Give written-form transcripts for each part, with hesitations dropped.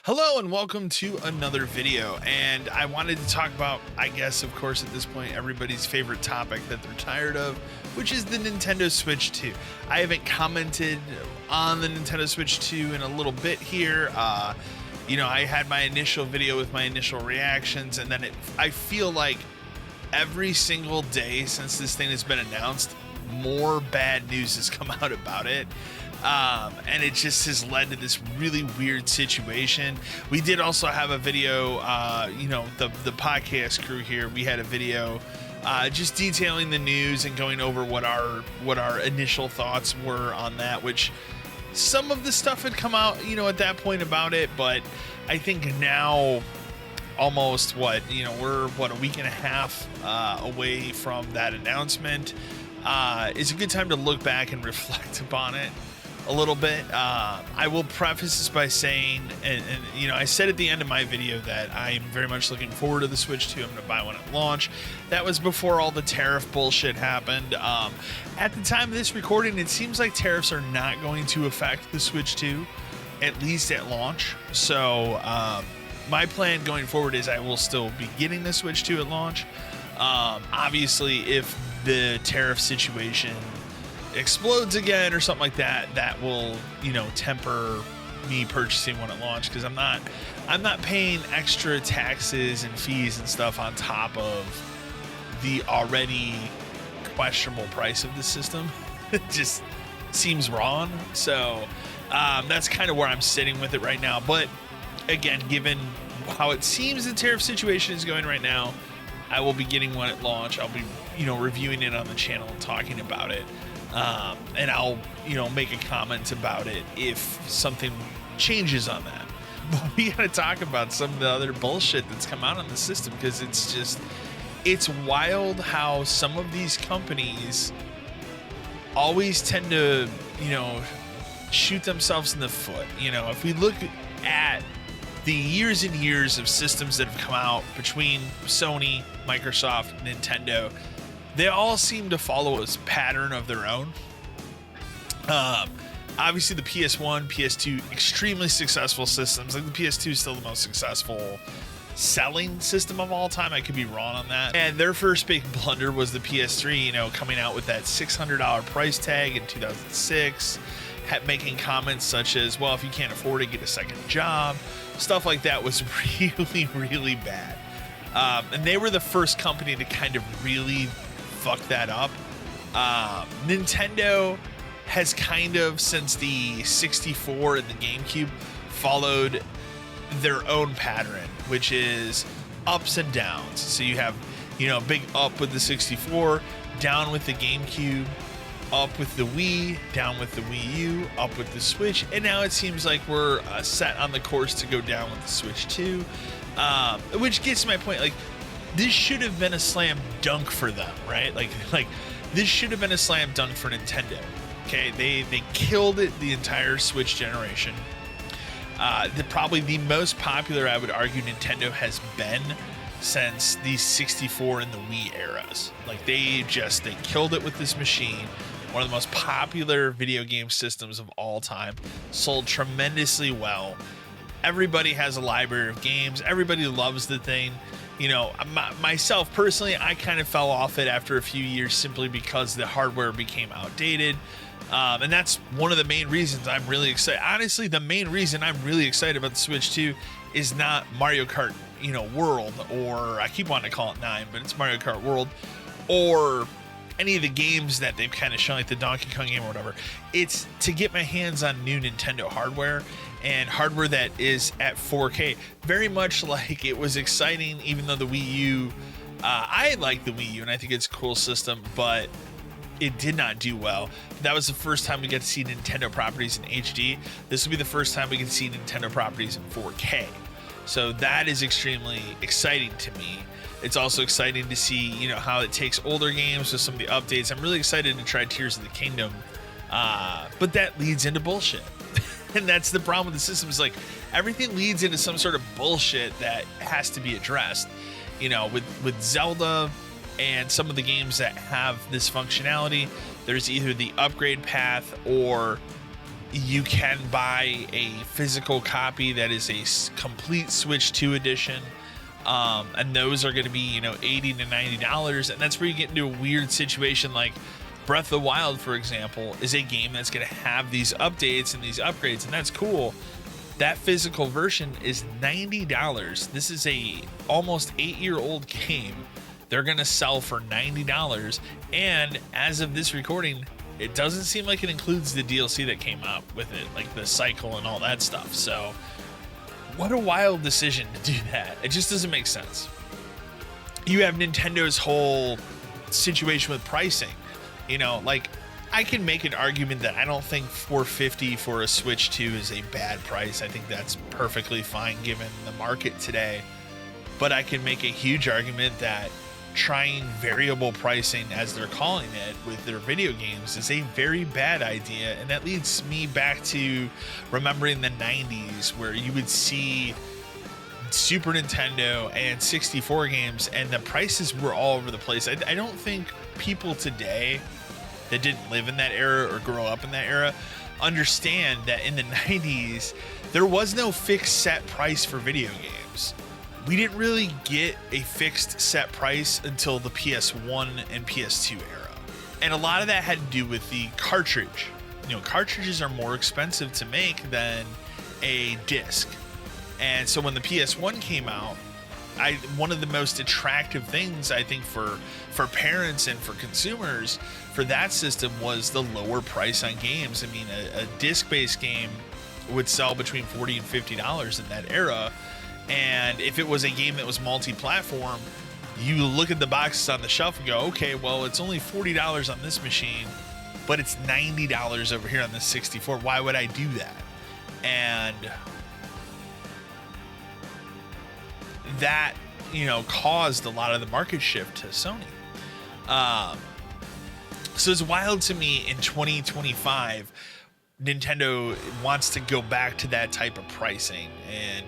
Hello and welcome to another video, and I wanted to talk about, I guess, of course, at this point, everybody's favorite topic that they're tired of, which is the Nintendo Switch 2. I haven't commented on the Nintendo Switch 2 in a little bit here. I had my initial video with my initial reactions, and then I feel like every single day since this thing has been announced, more bad news has come out about it. And it just has led to this really weird situation. We did also have a video, the podcast crew here, we had a video just detailing the news and going over what our initial thoughts were on that, which some of the stuff had come out, at that point about it, but I think now almost we're a week and a half away from that announcement. It's a good time to look back and reflect upon it a little bit. I will preface this by saying, and I said at the end of my video that I'm very much looking forward to the Switch 2. I'm going to buy one at launch. That was before all the tariff bullshit happened. At the time of this recording, it seems like tariffs are not going to affect the Switch 2, at least at launch. So my plan going forward is I will still be getting the Switch 2 at launch. Obviously, if the tariff situation explodes again or something like that, that will temper me purchasing one at launch, because I'm not paying extra taxes and fees and stuff on top of the already questionable price of the system. It just seems wrong. So that's kind of where I'm sitting with it right now. But again, given how it seems the tariff situation is going right now, I will be getting one at launch. I'll be reviewing it on the channel and talking about it. And I'll, make a comment about it if something changes on that. But we gotta talk about some of the other bullshit that's come out on the system, because it's wild how some of these companies always tend to, shoot themselves in the foot. If we look at the years and years of systems that have come out between Sony, Microsoft, Nintendo, they all seem to follow a pattern of their own. Obviously, the PS1, PS2, extremely successful systems. Like the PS2 is still the most successful selling system of all time. I could be wrong on that. And their first big blunder was the PS3, coming out with that $600 price tag in 2006, making comments such as, well, if you can't afford it, get a second job. Stuff like that was really, really bad. And they were the first company to kind of really fuck that up. Nintendo has kind of, since the 64 and the GameCube, followed their own pattern, which is ups and downs. So you have, big up with the 64, down with the GameCube, up with the Wii, down with the Wii U, up with the Switch, and now it seems like we're set on the course to go down with the Switch 2, which gets to my point. Like, this should have been a slam dunk for them, right? Like this should have been a slam dunk for Nintendo. Okay, they killed it the entire Switch generation. Probably the most popular, I would argue, Nintendo has been since the 64 and the Wii eras. Like, they killed it with this machine. One of the most popular video game systems of all time. Sold tremendously well. Everybody has a library of games. Everybody loves the thing. Myself personally, I kind of fell off it after a few years simply because the hardware became outdated. And that's one of the main reasons I'm really excited. Honestly, the main reason I'm really excited about the Switch 2 is not Mario Kart, World, or I keep wanting to call it 9, but it's Mario Kart World, or any of the games that they've kind of shown, like the Donkey Kong game or whatever. It's to get my hands on new Nintendo hardware, and hardware that is at 4K. Very much like it was exciting, even though the Wii U, I like the Wii U and I think it's a cool system, but it did not do well. That was the first time we got to see Nintendo properties in HD. This will be the first time we can see Nintendo properties in 4K. So that is extremely exciting to me. It's also exciting to see, how it takes older games with some of the updates. I'm really excited to try Tears of the Kingdom, but that leads into bullshit. And that's the problem with the system, is like everything leads into some sort of bullshit that has to be addressed. With Zelda and some of the games that have this functionality, there's either the upgrade path or You can buy a physical copy that is a complete Switch 2 edition. And those are going to be, $80 to $90. And that's where you get into a weird situation like Breath of the Wild, for example, is a game that's going to have these updates and these upgrades, and that's cool. That physical version is $90. This is a almost 8-year-old game. They're going to sell for $90. And as of this recording, it doesn't seem like it includes the DLC that came out with it, like the cycle and all that stuff. So what a wild decision to do that. It just doesn't make sense. You have Nintendo's whole situation with pricing. Like, I can make an argument that I don't think $450 for a Switch 2 is a bad price. I think that's perfectly fine given the market today. But I can make a huge argument that trying variable pricing, as they're calling it, with their video games is a very bad idea. And that leads me back to remembering the 90s, where you would see Super Nintendo and 64 games and the prices were all over the place. I don't think people today that didn't live in that era or grow up in that era understand that in the 90s there was no fixed set price for video games. We didn't really get a fixed set price until the PS1 and PS2 era. And a lot of that had to do with the cartridge. Cartridges are more expensive to make than a disc. And so when the PS1 came out, one of the most attractive things, I think, for parents and for consumers for that system was the lower price on games. I mean, a disc-based game would sell between $40 and $50 in that era. And if it was a game that was multi-platform, you look at the boxes on the shelf and go, okay, well, it's only $40 on this machine, but it's $90 over here on the 64. Why would I do that? And that, caused a lot of the market shift to Sony. So it's wild to me in 2025, Nintendo wants to go back to that type of pricing. And,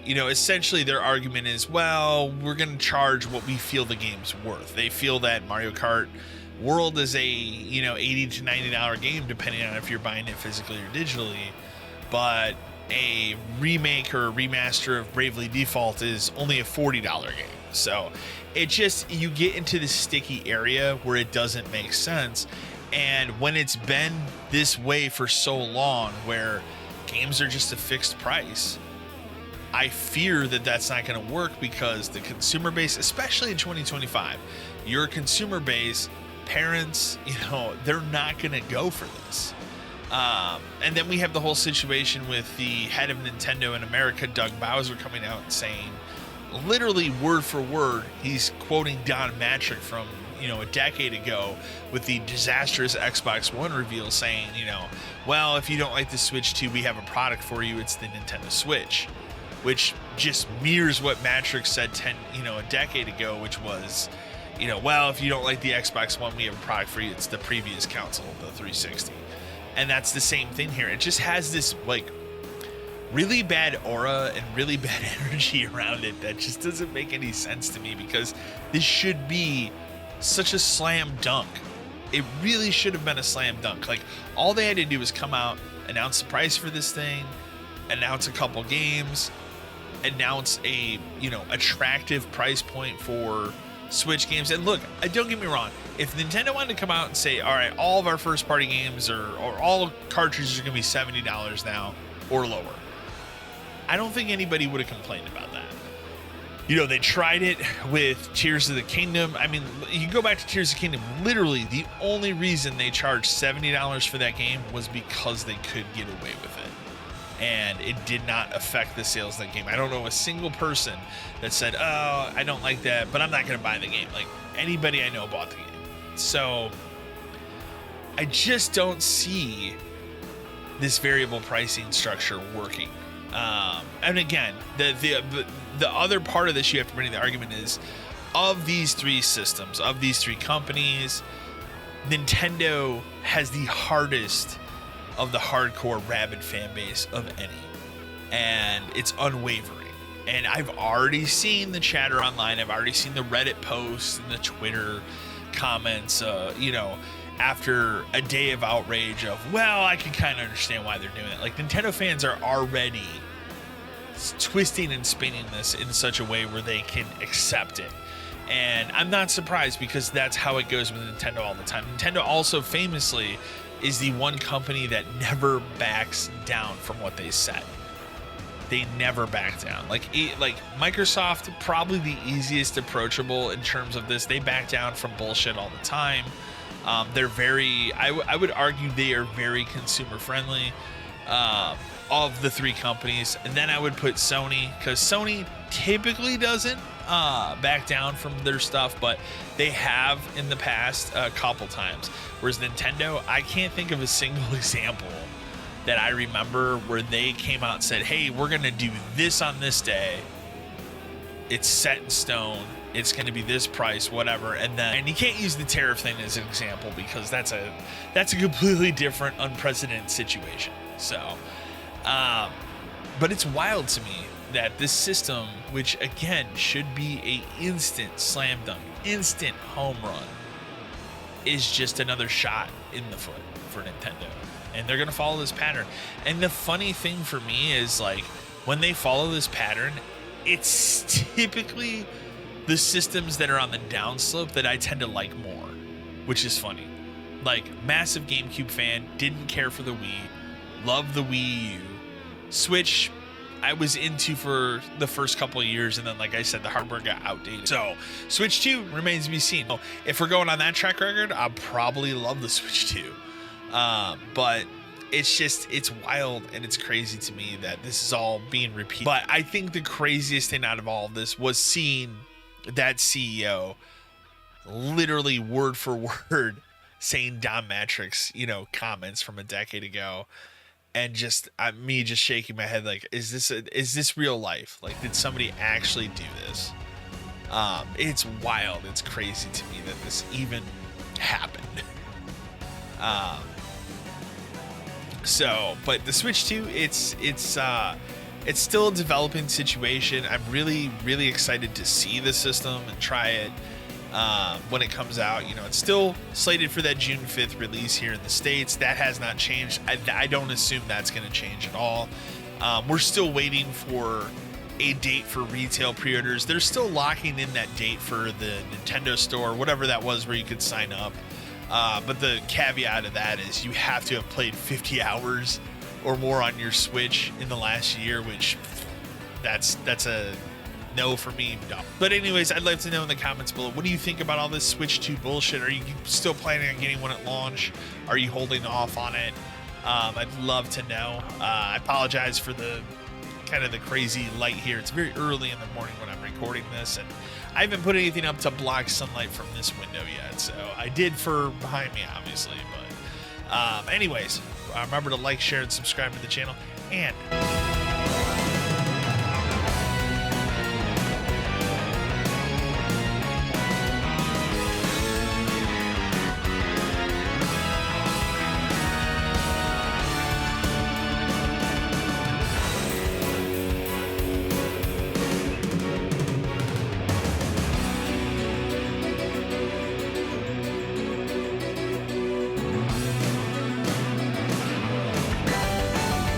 essentially their argument is, well, we're going to charge what we feel the game's worth. They feel that Mario Kart World is a, $80 to $90 game, depending on if you're buying it physically or digitally. But a remake or a remaster of Bravely Default is only a $40 game. So you get into this sticky area where it doesn't make sense. And when it's been this way for so long, where games are just a fixed price, I fear that that's not going to work, because the consumer base, especially in 2025, your consumer base, parents, they're not going to go for this. And then we have the whole situation with the head of Nintendo in America, Doug Bowser, coming out and saying, literally word for word, he's quoting Don Matrick from, a decade ago with the disastrous Xbox One reveal, saying, well, if you don't like the Switch 2, we have a product for you. It's the Nintendo Switch, which just mirrors what Matrick said a decade ago, which was, well, if you don't like the Xbox One, we have a product for you. It's the previous console, the 360. And that's the same thing here. It just has this really bad aura and really bad energy around it that just doesn't make any sense to me, because this should be such a slam dunk. It really should have been a slam dunk. Like, all they had to do was come out, announce the price for this thing, announce a couple games, announce a, attractive price point for Switch games. And look, don't get me wrong, if Nintendo wanted to come out and say, all right, all of our first party games or all cartridges are going to be $70 now or lower, I don't think anybody would have complained about that. They tried it with Tears of the Kingdom. I mean, you go back to Tears of the Kingdom, literally the only reason they charged $70 for that game was because they could get away with it. And it did not affect the sales of that game. I don't know a single person that said, oh, I don't like that, but I'm not going to buy the game. Like, anybody I know bought the game. So I just don't see this variable pricing structure working. And again, the other part of this you have to bring to the argument is, of these three systems, of these three companies, Nintendo has the hardest of the hardcore rabid fan base of any, and it's unwavering. And I've already seen the chatter online. I've already seen the Reddit posts and the Twitter comments. after a day of outrage of, well, I can kind of understand why they're doing it. Like, Nintendo fans are already twisting and spinning this in such a way where they can accept it. And I'm not surprised, because that's how it goes with Nintendo all the time. Nintendo also famously is the one company that never backs down from what they said. They never back down. Like Microsoft, probably the easiest approachable in terms of this. They back down from bullshit all the time. They're very, I would argue they are very consumer friendly of the three companies. And then I would put Sony, because Sony typically doesn't back down from their stuff, but they have in the past a couple times. Whereas Nintendo, I can't think of a single example that I remember where they came out and said, hey, we're going to do this on this day. It's set in stone. It's going to be this price, whatever. And you can't use the tariff thing as an example, because that's a completely different, unprecedented situation. So, but it's wild to me that this system, which again should be a instant slam dunk, instant home run, is just another shot in the foot for Nintendo. And they're going to follow this pattern. And the funny thing for me is, like, when they follow this pattern, it's typically the systems that are on the downslope that I tend to like more, which is funny. Like, massive GameCube fan, didn't care for the Wii, loved the Wii U. Switch, I was into for the first couple of years, and then, like I said, the hardware got outdated. So Switch 2 remains to be seen. If we're going on that track record, I'll probably love the Switch 2. But it's wild and it's crazy to me that this is all being repeated. But I think the craziest thing out of all of this was seeing that CEO literally word for word saying Don Matrix, comments from a decade ago. And just me just shaking my head like, is this real life? Like, did somebody actually do this? It's wild. It's crazy to me that this even happened. But the Switch 2, it's still a developing situation. I'm really, really excited to see the system and try it when it comes out. It's still slated for that June 5th release here in the States. That has not changed. I don't assume that's going to change at all. We're still waiting for a date for retail pre-orders. They're still locking in that date for the Nintendo Store, whatever that was, where you could sign up. But the caveat of that is you have to have played 50 hours or more on your Switch in the last year, which that's a no for me. No. But anyways, I'd like to know in the comments below, what do you think about all this Switch 2 bullshit? Are you still planning on getting one at launch? Are you holding off on it? I'd love to know. I apologize for the kind of the crazy light here. It's very early in the morning when I'm recording this, and I haven't put anything up to block sunlight from this window yet. So I did for behind me, obviously. But anyways, remember to like, share, and subscribe to the channel. And